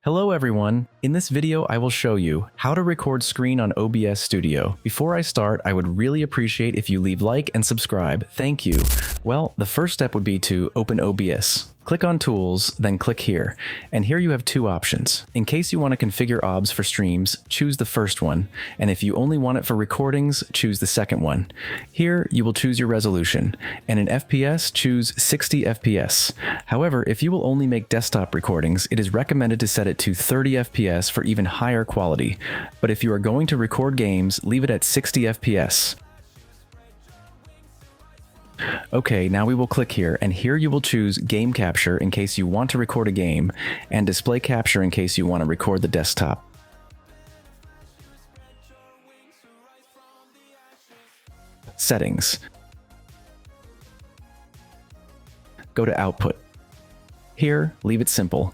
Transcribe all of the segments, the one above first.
Hello everyone! In this video I will show you how to record screen on OBS Studio. Before I start, I would really appreciate if you leave like and subscribe. Thank you. Well, the first step would be to open OBS. Click on Tools, then click here. And here you have two options. In case you want to configure OBS for streams, choose the first one. And if you only want it for recordings, choose the second one. Here, you will choose your resolution. And in FPS, choose 60 FPS. However, if you will only make desktop recordings, it is recommended to set it to 30 FPS for even higher quality. But if you are going to record games, leave it at 60 FPS. Okay, now we will click here, and here you will choose Game Capture in case you want to record a game, and Display Capture in case you want to record the desktop. Settings. Go to Output. Here, leave it simple.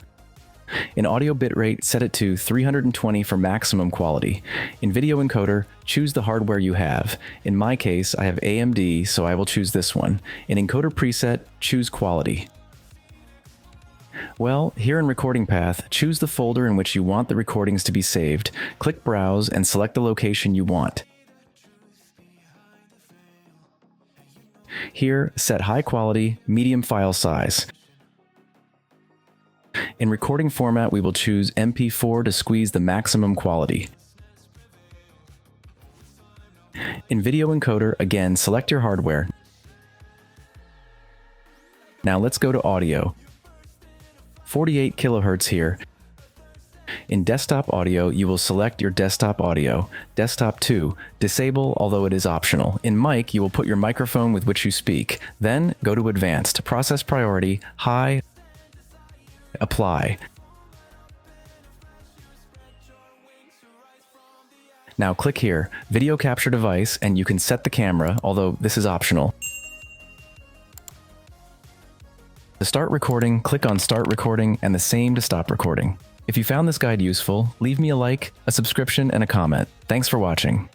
In audio bitrate, set it to 320 for maximum quality. In video encoder, choose the hardware you have. In my case, I have AMD, so I will choose this one. In encoder preset, choose quality. Well, here in recording path, choose the folder in which you want the recordings to be saved. Click Browse and select the location you want. Here, set high quality, medium file size. In recording format, we will choose MP4 to squeeze the maximum quality. In video encoder, again, select your hardware. Now let's go to audio. 48 kHz here. In desktop audio, you will select your desktop audio. Desktop 2, disable, although it is optional. In mic, you will put your microphone with which you speak. Then go to advanced, process priority, high, apply. Now click here, video capture device, and you can set the camera, although this is optional. To start recording, click on Start Recording, and the same to stop recording. If you found this guide useful, leave me a like, a subscription, and a comment. Thanks for watching.